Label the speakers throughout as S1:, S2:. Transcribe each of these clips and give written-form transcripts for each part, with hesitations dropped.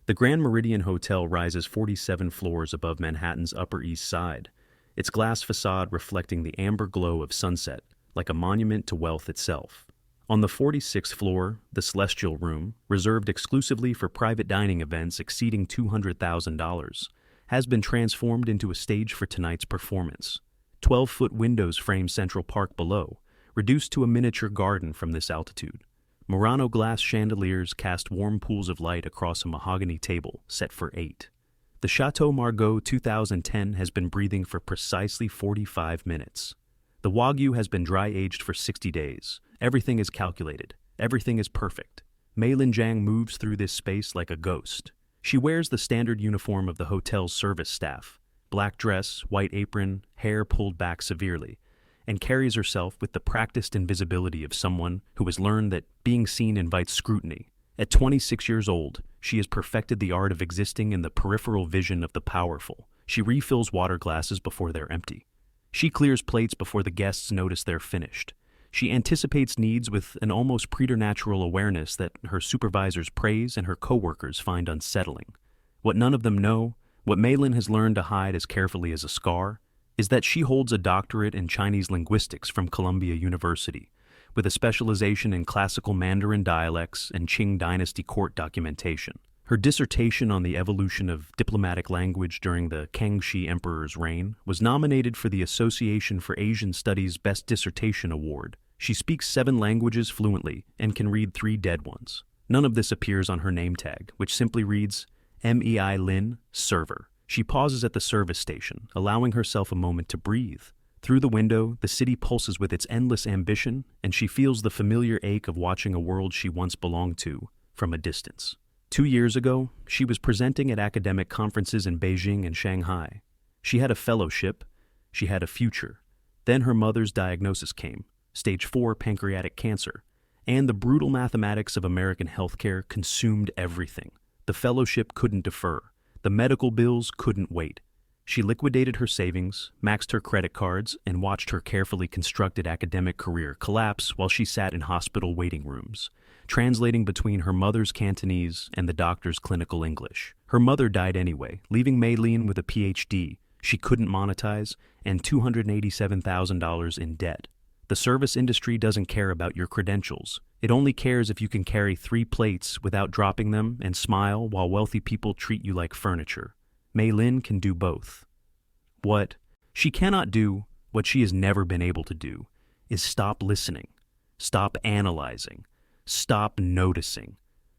S1: The Grand Meridian Hotel rises 47 floors above Manhattan's Upper East Side, its glass facade reflecting the amber glow of sunset, like a monument to wealth itself. On the 46th floor, the Celestial Room, reserved exclusively for private dining events exceeding $200,000, has been transformed into a stage for tonight's performance. 12-foot windows frame Central Park below, reduced to a miniature garden from this altitude. Murano glass chandeliers cast warm pools of light across a mahogany table set for 8. The Château Margaux 2010 has been breathing for precisely 45 minutes. The Wagyu has been dry-aged for 60 days. Everything is calculated. Everything is perfect. Mei Lin Jiang moves through this space like a ghost. She wears the standard uniform of the hotel's service staff, black dress, white apron, hair pulled back severely, and carries herself with the practiced invisibility of someone who has learned that being seen invites scrutiny. At 26 years old, she has perfected the art of existing in the peripheral vision of the powerful. She refills water glasses before they're empty. She clears plates before the guests notice they're finished. She anticipates needs with an almost preternatural awareness that her supervisors praise and her coworkers find unsettling. What none of them know, what Mei Lin has learned to hide as carefully as a scar, is that she holds a doctorate in Chinese linguistics from Columbia University, with a specialization in classical Mandarin dialects and Qing dynasty court documentation. Her dissertation on the evolution of diplomatic language during the Kangxi Emperor's reign was nominated for the Association for Asian Studies Best Dissertation Award. She speaks 7 languages fluently and can read 3 dead ones. None of this appears on her name tag, which simply reads, Mei Lin, Server. She pauses at the service station, allowing herself a moment to breathe. Through the window, the city pulses with its endless ambition, and she feels the familiar ache of watching a world she once belonged to from a distance. 2 years ago, she was presenting at academic conferences in Beijing and Shanghai. She had a fellowship. She had a future. Then her mother's diagnosis came, stage 4 pancreatic cancer, and the brutal mathematics of American healthcare consumed everything. The fellowship couldn't defer. The medical bills couldn't wait. She liquidated her savings, maxed her credit cards, and watched her carefully constructed academic career collapse while she sat in hospital waiting rooms, translating between her mother's Cantonese and the doctor's clinical English. Her mother died anyway, leaving Mei Lin with a PhD she couldn't monetize and $287,000 in debt. The service industry doesn't care about your credentials. It only cares if you can carry 3 plates without dropping them and smile while wealthy people treat you like furniture. Mei Lin can do both. What she cannot do, what she has never been able to do, is stop listening, stop analyzing, stop noticing.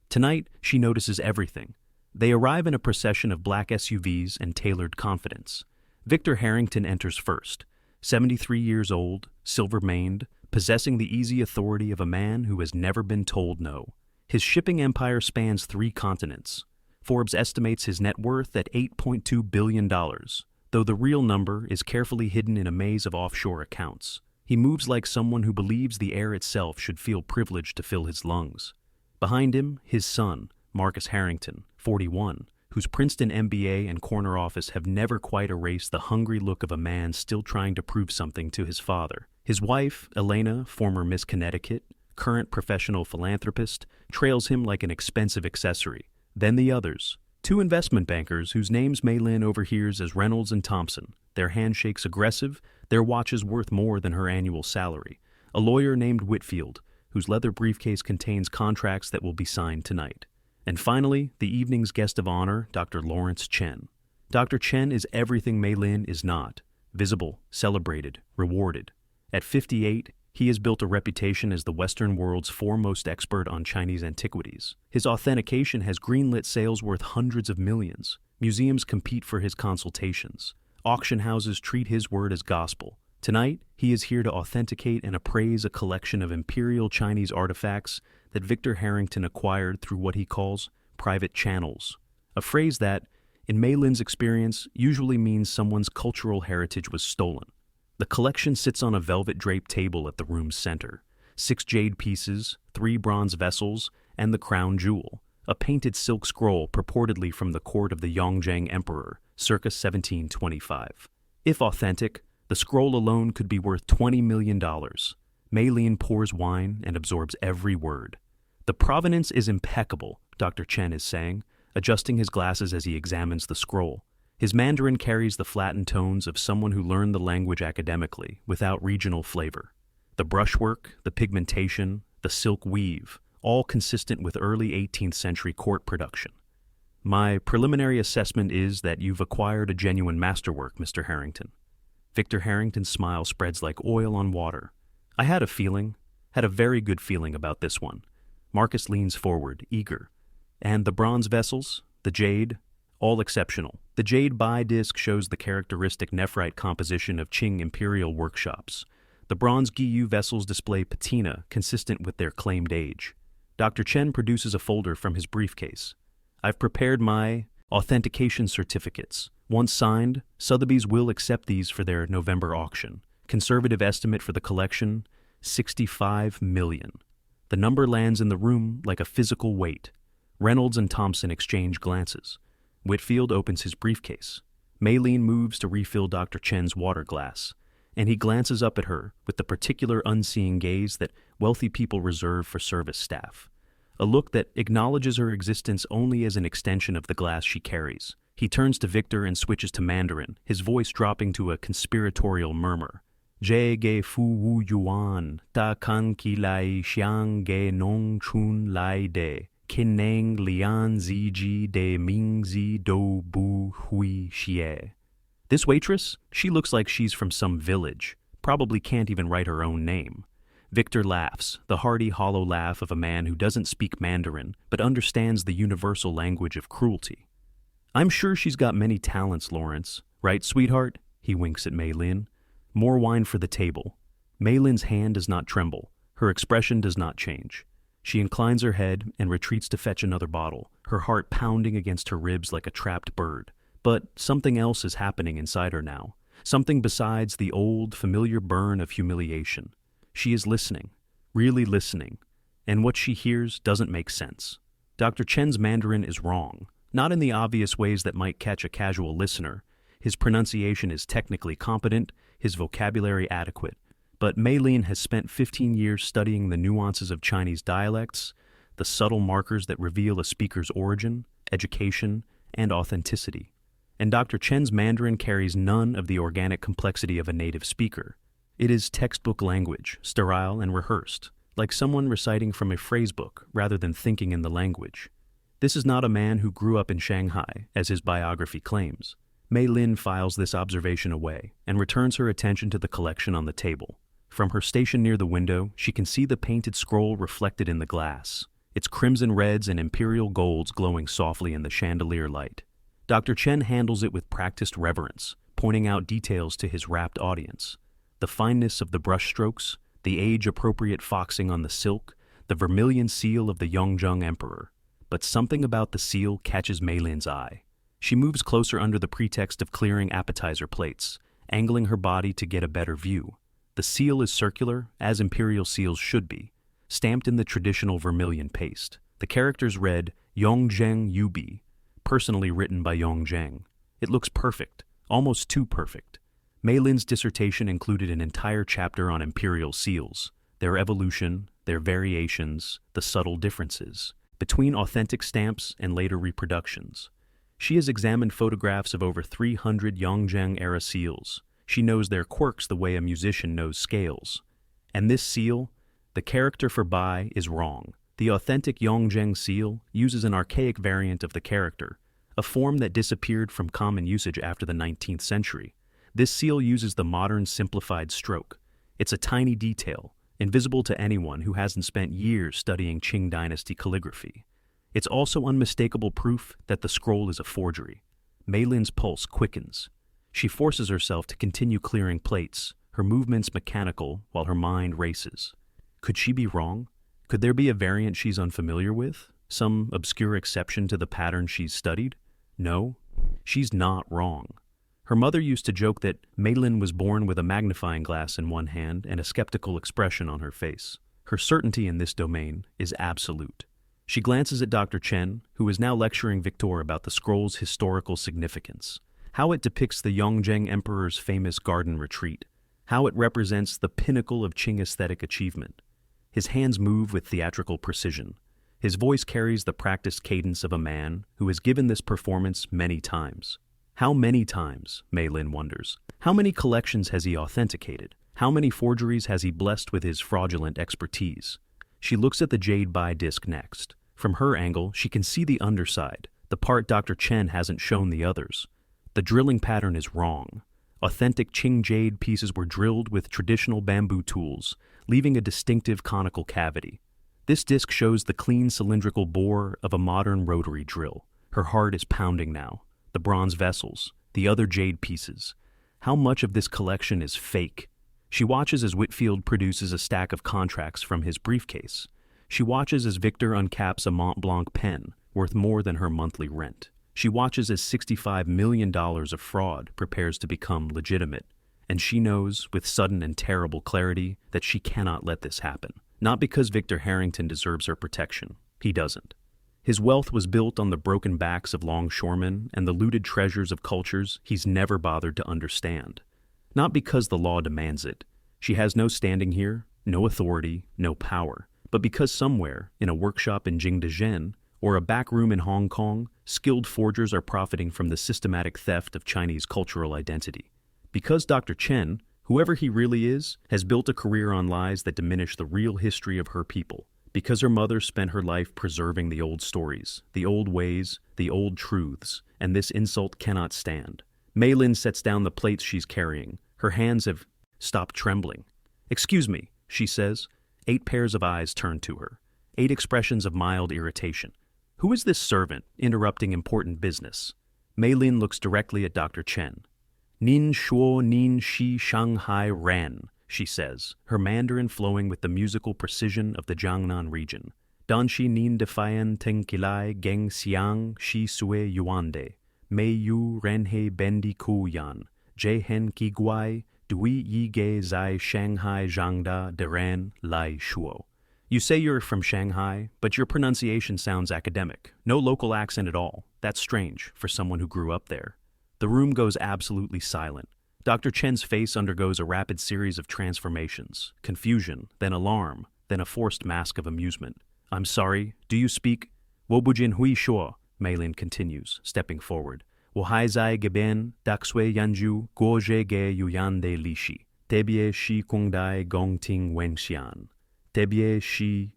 S1: Tonight, she notices everything. They arrive in a procession of black SUVs and tailored confidence. Victor Harrington enters first, 73 years old, silver-maned, possessing the easy authority of a man who has never been told no. His shipping empire spans 3 continents. Forbes estimates his net worth at $8.2 billion, though the real number is carefully hidden in a maze of offshore accounts. He moves like someone who believes the air itself should feel privileged to fill his lungs. Behind him, his son, Marcus Harrington, 41, whose Princeton MBA and corner office have never quite erased the hungry look of a man still trying to prove something to his father. His wife, Elena, former Miss Connecticut, current professional philanthropist, trails him like an expensive accessory. Then the others, 2 investment bankers whose names Mei Lin overhears as Reynolds and Thompson, their handshakes aggressive, their watches worth more than her annual salary. A lawyer named Whitfield, whose leather briefcase contains contracts that will be signed tonight. And finally, the evening's guest of honor, Dr. Lawrence Chen. Dr. Chen is everything Mei Lin is not: visible, celebrated, rewarded. At 58, he has built a reputation as the Western world's foremost expert on Chinese antiquities. His authentication has greenlit sales worth hundreds of millions. Museums compete for his consultations. Auction houses treat his word as gospel. Tonight, he is here to authenticate and appraise a collection of imperial Chinese artifacts that Victor Harrington acquired through what he calls private channels, a phrase that, in Mei Lin's experience, usually means someone's cultural heritage was stolen. The collection sits on a velvet-draped table at the room's center. 6 jade pieces, 3 bronze vessels, and the crown jewel, a painted silk scroll purportedly from the court of the Yongzheng Emperor, circa 1725. If authentic, the scroll alone could be worth $20 million. Mei Lin pours wine and absorbs every word. The provenance is impeccable, Dr. Chen is saying. adjusting his glasses as he examines the scroll. His Mandarin carries the flattened tones of someone who learned the language academically, without regional flavor. The brushwork, the pigmentation, the silk weave, all consistent with early 18th century court production. My preliminary assessment is that you've acquired a genuine masterwork, Mr. Harrington. Victor Harrington's smile spreads like oil on water. I had a very good feeling about this one. Marcus leans forward, eager. And the bronze vessels, the jade, all exceptional. The jade bi-disc shows the characteristic nephrite composition of Qing imperial workshops. The bronze Gyu vessels display patina consistent with their claimed age. Dr. Chen produces a folder from his briefcase. I've prepared my authentication certificates. Once signed, Sotheby's will accept these for their November auction. Conservative estimate for the collection, 65 million. The number lands in the room like a physical weight. Reynolds and Thompson exchange glances. Whitfield opens his briefcase. Maylene moves to refill Dr. Chen's water glass, and he glances up at her with the particular unseeing gaze that wealthy people reserve for service staff. A look that acknowledges her existence only as an extension of the glass she carries. He turns to Victor and switches to Mandarin, his voice dropping to a conspiratorial murmur. Jie ge fu wu yuan, ta kan ki lai xiang ge nong chun lai de. Kineng lian ziji de mingzi do bu hui xie. This waitress, she looks like she's from some village, probably can't even write her own name. Victor laughs, the hearty, hollow laugh of a man who doesn't speak Mandarin, but understands the universal language of cruelty. I'm sure she's got many talents, Lawrence. Right, sweetheart? He winks at Maylin. More wine for the table. Maylin's hand does not tremble. Her expression does not change. She inclines her head and retreats to fetch another bottle, her heart pounding against her ribs like a trapped bird. But something else is happening inside her now, something besides the old, familiar burn of humiliation. She is listening, really listening, and what she hears doesn't make sense. Dr. Chen's Mandarin is wrong, not in the obvious ways that might catch a casual listener. His pronunciation is technically competent, his vocabulary adequate. But Maylene has spent 15 years studying the nuances of Chinese dialects, the subtle markers that reveal a speaker's origin, education, and authenticity. And Dr. Chen's Mandarin carries none of the organic complexity of a native speaker. It is textbook language, sterile and rehearsed, like someone reciting from a phrasebook rather than thinking in the language. This is not a man who grew up in Shanghai, as his biography claims. Mei Lin files this observation away and returns her attention to the collection on the table. From her station near the window, she can see the painted scroll reflected in the glass, its crimson reds and imperial golds glowing softly in the chandelier light. Dr. Chen handles it with practiced reverence, pointing out details to his rapt audience. The fineness of the brushstrokes, the age-appropriate foxing on the silk, the vermilion seal of the Yongzheng Emperor. But something about the seal catches Maylin's eye. She moves closer under the pretext of clearing appetizer plates, angling her body to get a better view. The seal is circular, as imperial seals should be, stamped in the traditional vermilion paste. The characters read Yongzheng Yubi, personally written by Yongzheng. It looks perfect, almost too perfect. Maylin's dissertation included an entire chapter on imperial seals, their evolution, their variations, the subtle differences between authentic stamps and later reproductions. She has examined photographs of over 300 Yongzheng-era seals. She knows their quirks the way a musician knows scales. And this seal, the character for Bai, is wrong. The authentic Yongzheng seal uses an archaic variant of the character, a form that disappeared from common usage after the 19th century. This seal uses the modern simplified stroke. It's a tiny detail, invisible to anyone who hasn't spent years studying Qing dynasty calligraphy. It's also unmistakable proof that the scroll is a forgery. Maylin's pulse quickens. She forces herself to continue clearing plates, her movements mechanical while her mind races. Could she be wrong? Could there be a variant she's unfamiliar with? Some obscure exception to the pattern she's studied? No, she's not wrong. Her mother used to joke that Maylin was born with a magnifying glass in one hand and a skeptical expression on her face. Her certainty in this domain is absolute. She glances at Dr. Chen, who is now lecturing Victor about the scroll's historical significance, how it depicts the Yongzheng Emperor's famous garden retreat, how it represents the pinnacle of Qing aesthetic achievement. His hands move with theatrical precision. His voice carries the practiced cadence of a man who has given this performance many times. How many times, Mei Lin wonders. How many collections has he authenticated? How many forgeries has he blessed with his fraudulent expertise? She looks at the jade Bai disc next. From her angle, she can see the underside, the part Dr. Chen hasn't shown the others. The drilling pattern is wrong. Authentic Qing jade pieces were drilled with traditional bamboo tools, leaving a distinctive conical cavity. This disc shows the clean cylindrical bore of a modern rotary drill. Her heart is pounding now. The bronze vessels, the other jade pieces. How much of this collection is fake? She watches as Whitfield produces a stack of contracts from his briefcase. She watches as Victor uncaps a Mont Blanc pen, worth more than her monthly rent. She watches as $65 million of fraud prepares to become legitimate. And she knows, with sudden and terrible clarity, that she cannot let this happen. Not because Victor Harrington deserves her protection. He doesn't. His wealth was built on the broken backs of longshoremen and the looted treasures of cultures he's never bothered to understand. Not because the law demands it. She has no standing here, no authority, no power. But because somewhere, in a workshop in Jingdezhen, or a back room in Hong Kong, skilled forgers are profiting from the systematic theft of Chinese cultural identity. Because Dr. Chen, whoever he really is, has built a career on lies that diminish the real history of her people. Because her mother spent her life preserving the old stories, the old ways, the old truths, and this insult cannot stand. Mei Lin sets down the plates she's carrying. Her hands have stopped trembling. "Excuse me," she says. 8 pairs of eyes turn to her. 8 expressions of mild irritation. Who is this servant interrupting important business? Mei Lin looks directly at Dr. Chen. "Nin shuo nin shi Shanghai ran," she says, her Mandarin flowing with the musical precision of the Jiangnan region. "Dan shi nin defian tenkilai geng xiang shi sui yuande. Mei yu renhe bendi ku yan. Jie hen ki guai dui yi ge zai Shanghai zhangda deran lai shuo." You say you're from Shanghai, but your pronunciation sounds academic. No local accent at all. That's strange for someone who grew up there. The room goes absolutely silent. Dr. Chen's face undergoes a rapid series of transformations. Confusion, then alarm, then a forced mask of amusement. "I'm sorry, do you speak?" "Wobujin hui shuo," Mei Lin continues, stepping forward. "Wohai zai geben, daksui yanju, guozhe ge yuyande lishi. Tebie shi kungdai gongting wenxian. Tebie shi..."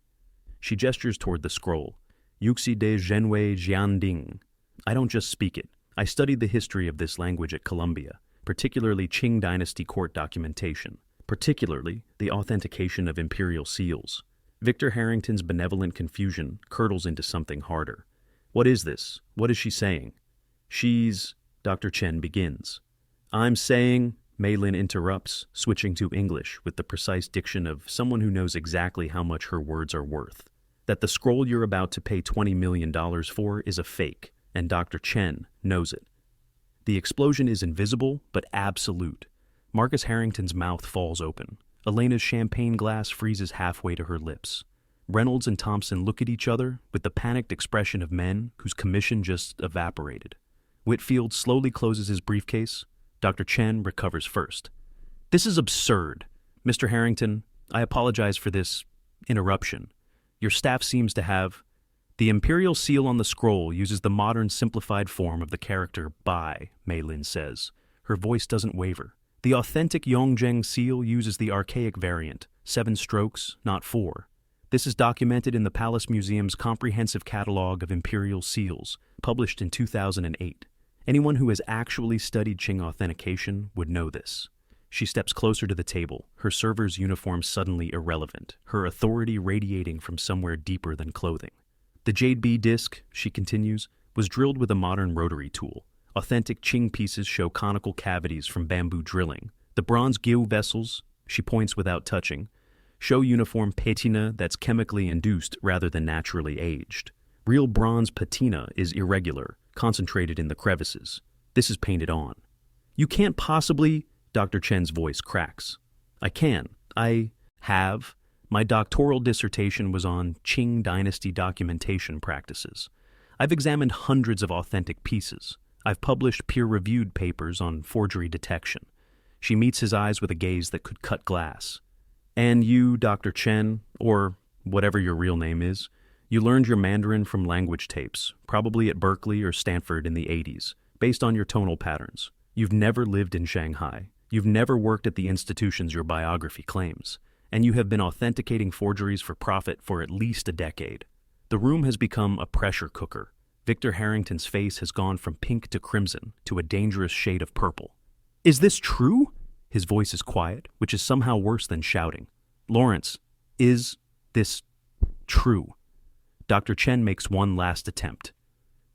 S1: She gestures toward the scroll. "Yuxi de zhenwei jianding." I don't just speak it. I studied the history of this language at Columbia, particularly Qing dynasty court documentation, particularly the authentication of imperial seals. Victor Harrington's benevolent confusion curdles into something harder. "What is this? What is she saying?" "She's..." Dr. Chen begins. "I'm saying..." Mei Lin interrupts, switching to English with the precise diction of someone who knows exactly how much her words are worth. "That the scroll you're about to pay $20 million for is a fake, and Dr. Chen knows it." The explosion is invisible, but absolute. Marcus Harrington's mouth falls open. Elena's champagne glass freezes halfway to her lips. Reynolds and Thompson look at each other with the panicked expression of men whose commission just evaporated. Whitfield slowly closes his briefcase. Dr. Chen recovers first. "This is absurd. Mr. Harrington, I apologize for this interruption. Your staff seems to have..." "The imperial seal on the scroll uses the modern simplified form of the character Bai," Mei Lin says. Her voice doesn't waver. "The authentic Yongzheng seal uses the archaic variant, 7 strokes, not 4. This is documented in the Palace Museum's comprehensive catalog of imperial seals, published in 2008. Anyone who has actually studied Qing authentication would know this." She steps closer to the table, her server's uniform suddenly irrelevant, her authority radiating from somewhere deeper than clothing. "The Jade B disc," she continues, "was drilled with a modern rotary tool. Authentic Qing pieces show conical cavities from bamboo drilling. The bronze Wagyu vessels," she points without touching, "show uniform patina that's chemically induced rather than naturally aged. Real bronze patina is irregular, concentrated in the crevices. This is painted on." "You can't possibly..." Dr. Chen's voice cracks. "I can. I have. My doctoral dissertation was on Qing dynasty documentation practices. I've examined hundreds of authentic pieces. I've published peer-reviewed papers on forgery detection." She meets his eyes with a gaze that could cut glass. "And you, Dr. Chen, or whatever your real name is, You learned your Mandarin from language tapes, probably at Berkeley or Stanford in the 80s, based on your tonal patterns. You've never lived in Shanghai. You've never worked at the institutions your biography claims. And you have been authenticating forgeries for profit for at least a decade. The room has become a pressure cooker. Victor Harrington's face has gone from pink to crimson to a dangerous shade of purple. Is this true? His voice is quiet, which is somehow worse than shouting. Lawrence, is this true? Dr. Chen makes one last attempt.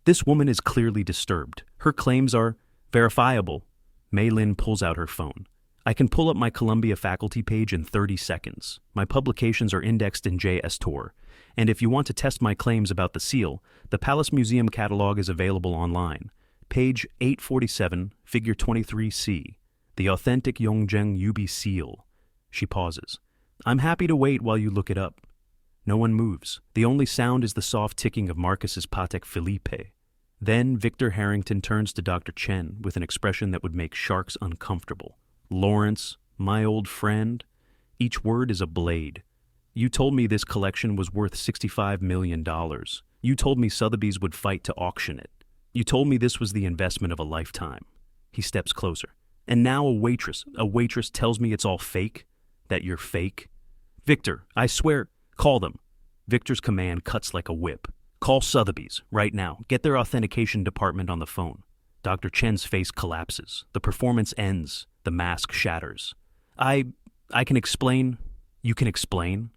S1: This woman is clearly disturbed. Her claims are verifiable. Mei Lin pulls out her phone. I can pull up my Columbia faculty page in 30 seconds. My publications are indexed in JSTOR. And if you want to test my claims about the seal, the Palace Museum catalog is available online. Page 847, figure 23C. The authentic Yongzheng Yubi seal. She pauses. I'm happy to wait while you look it up. No one moves. The only sound is the soft ticking of Marcus's Patek Philippe. Then Victor Harrington turns to Dr. Chen with an expression that would make sharks uncomfortable. Lawrence, my old friend. Each word is a blade. You told me this collection was worth $65 million. You told me Sotheby's would fight to auction it. You told me this was the investment of a lifetime. He steps closer. And now a waitress tells me it's all fake? That you're fake? Victor, I swear, call them. Victor's command cuts like a whip. Call Sotheby's, right now. Get their authentication department on the phone. Dr. Chen's face collapses. The performance ends. The mask shatters. I can explain. You can explain?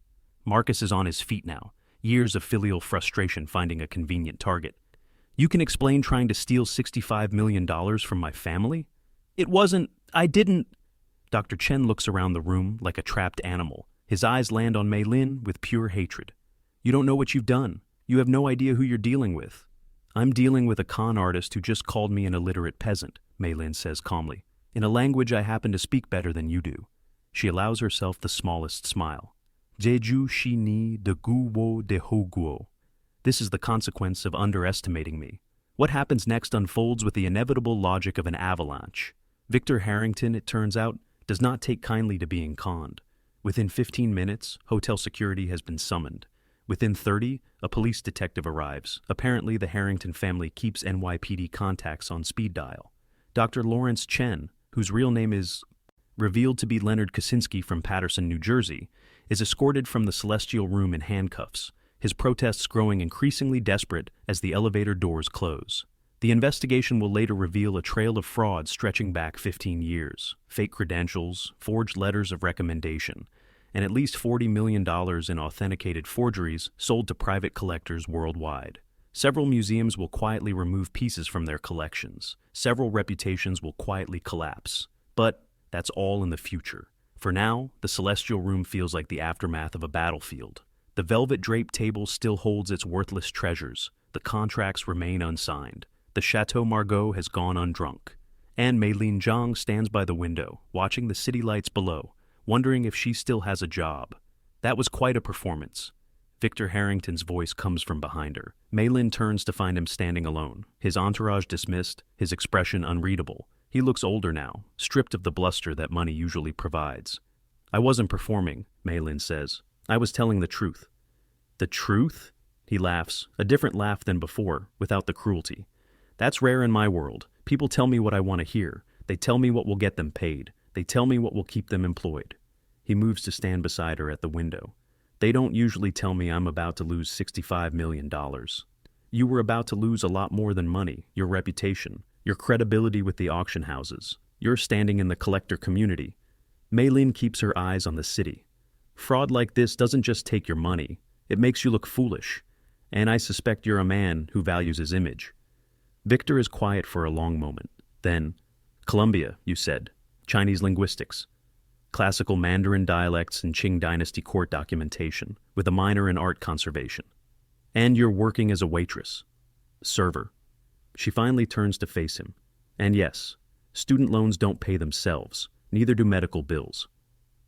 S1: Marcus is on his feet now. Years of filial frustration finding a convenient target. You can explain trying to steal $65 million from my family? I didn't. Dr. Chen looks around the room like a trapped animal. His eyes land on Mei Lin with pure hatred. You don't know what you've done. You have no idea who you're dealing with. I'm dealing with a con artist who just called me an illiterate peasant, Mei Lin says calmly, in a language I happen to speak better than you do. She allows herself the smallest smile. Jeju shi ni de guo de hoguo. This is the consequence of underestimating me. What happens next unfolds with the inevitable logic of an avalanche. Victor Harrington, it turns out, does not take kindly to being conned. Within 15 minutes, hotel security has been summoned. Within 30, a police detective arrives. Apparently, the Harrington family keeps NYPD contacts on speed dial. Dr. Lawrence Chen, whose real name is revealed to be Leonard Kaczynski from Paterson, New Jersey, is escorted from the celestial room in handcuffs, his protests growing increasingly desperate as the elevator doors close. The investigation will later reveal a trail of fraud stretching back 15 years, fake credentials, forged letters of recommendation, and at least $40 million in authenticated forgeries sold to private collectors worldwide. Several museums will quietly remove pieces from their collections. Several reputations will quietly collapse. But that's all in the future. For now, the celestial room feels like the aftermath of a battlefield. The velvet-draped table still holds its worthless treasures. The contracts remain unsigned. The Château Margaux has gone undrunk. And Mei Lin Zhang stands by the window, watching the city lights below, wondering if she still has a job. That was quite a performance. Victor Harrington's voice comes from behind her. Mei Lin turns to find him standing alone, his entourage dismissed, his expression unreadable. He looks older now, stripped of the bluster that money usually provides. I wasn't performing, Mei Lin says. I was telling the truth. The truth? He laughs, a different laugh than before, without the cruelty. That's rare in my world. People tell me what I want to hear. They tell me what will get them paid. They tell me what will keep them employed. He moves to stand beside her at the window. They don't usually tell me I'm about to lose $65 million. You were about to lose a lot more than money, your reputation, your credibility with the auction houses. You're standing in the collector community. Mei Lin keeps her eyes on the city. Fraud like this doesn't just take your money. It makes you look foolish. And I suspect you're a man who values his image. Victor is quiet for a long moment. Then, Columbia, you said. Chinese linguistics. Classical Mandarin dialects and Qing dynasty court documentation, with a minor in art conservation. And you're working as a waitress. Server. She finally turns to face him. And yes, student loans don't pay themselves. Neither do medical bills.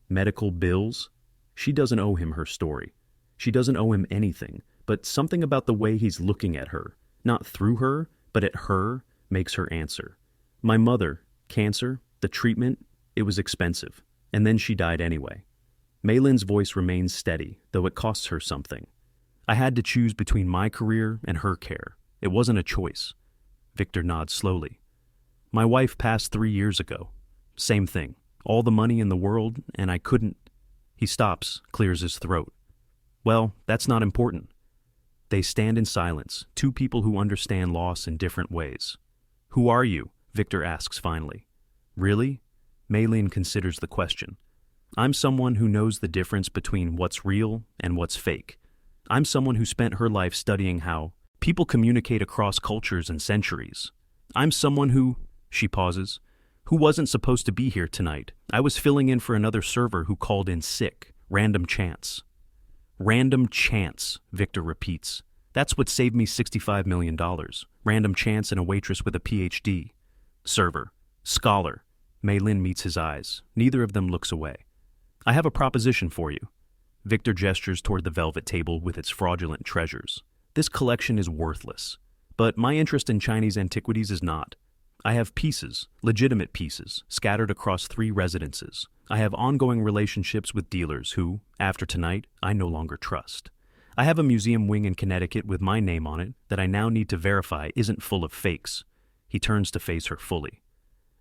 S1: Medical bills? She doesn't owe him her story. She doesn't owe him anything, but something about the way he's looking at her, not through her, but at her, makes her answer. My mother, cancer, the treatment, it was expensive. And then she died anyway. Mei Lin's voice remains steady, though it costs her something. I had to choose between my career and her care. It wasn't a choice. Victor nods slowly. My wife passed 3 years ago. Same thing. All the money in the world, and I couldn't. He stops, clears his throat. Well, that's not important. They stand in silence, two people who understand loss in different ways. Who are you? Victor asks finally. Really? Maylin considers the question. I'm someone who knows the difference between what's real and what's fake. I'm someone who spent her life studying how people communicate across cultures and centuries. I'm someone who, she pauses, who wasn't supposed to be here tonight. I was filling in for another server who called in sick. Random chance. Random chance, Victor repeats. That's what saved me $65 million. Random chance and a waitress with a PhD. Server. Scholar. Maylin meets his eyes. Neither of them looks away. I have a proposition for you. Victor gestures toward the velvet table with its fraudulent treasures. This collection is worthless. But my interest in Chinese antiquities is not. I have pieces, legitimate pieces, scattered across 3 residences. I have ongoing relationships with dealers who, after tonight, I no longer trust. I have a museum wing in Connecticut with my name on it that I now need to verify isn't full of fakes. He turns to face her fully.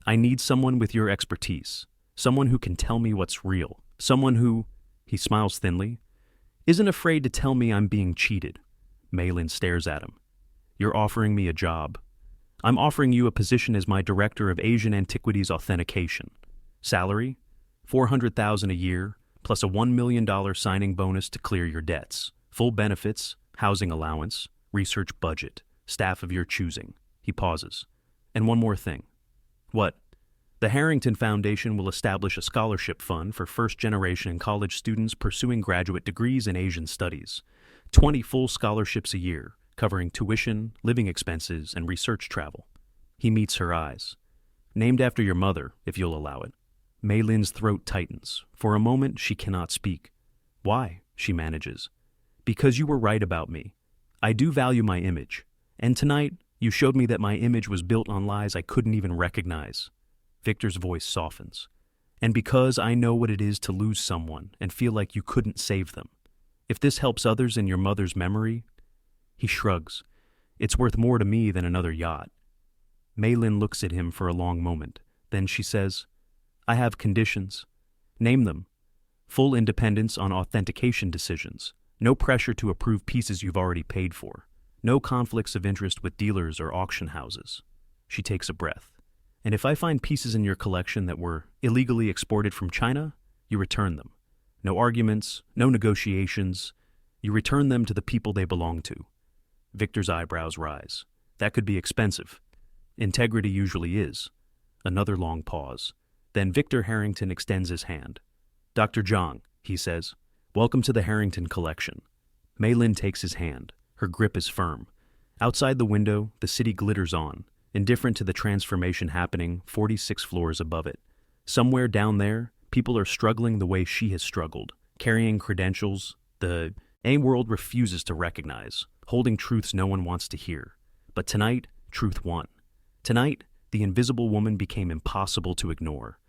S1: I need someone with your expertise, someone who can tell me what's real, someone who, he smiles thinly, isn't afraid to tell me I'm being cheated. Maylin stares at him. You're offering me a job. I'm offering you a position as my director of Asian Antiquities Authentication. Salary? $400,000 a year, plus a $1 million signing bonus to clear your debts. Full benefits, housing allowance, research budget, staff of your choosing. He pauses. And one more thing. What? The Harrington Foundation will establish a scholarship fund for first-generation college students pursuing graduate degrees in Asian studies. 20 full scholarships a year, covering tuition, living expenses, and research travel. He meets her eyes. Named after your mother, if you'll allow it. Maylin's throat tightens. For a moment, she cannot speak. Why? She manages. Because you were right about me. I do value my image. And tonight, you showed me that my image was built on lies I couldn't even recognize. Victor's voice softens. And because I know what it is to lose someone and feel like you couldn't save them. If this helps others in your mother's memory, he shrugs. It's worth more to me than another yacht. Maylin looks at him for a long moment. Then she says, I have conditions. Name them. Full independence on authentication decisions. No pressure to approve pieces you've already paid for. No conflicts of interest with dealers or auction houses. She takes a breath. And if I find pieces in your collection that were illegally exported from China, you return them. No arguments, no negotiations. You return them to the people they belong to. Victor's eyebrows rise. That could be expensive. Integrity usually is. Another long pause. Then Victor Harrington extends his hand. Dr. Zhang, he says, welcome to the Harrington collection. Maylin takes his hand. Her grip is firm. Outside the window, the city glitters on, indifferent to the transformation happening 46 floors above it. Somewhere down there, people are struggling the way she has struggled, carrying credentials the A-world refuses to recognize, holding truths no one wants to hear. But tonight, truth won. Tonight, the invisible woman became impossible to ignore.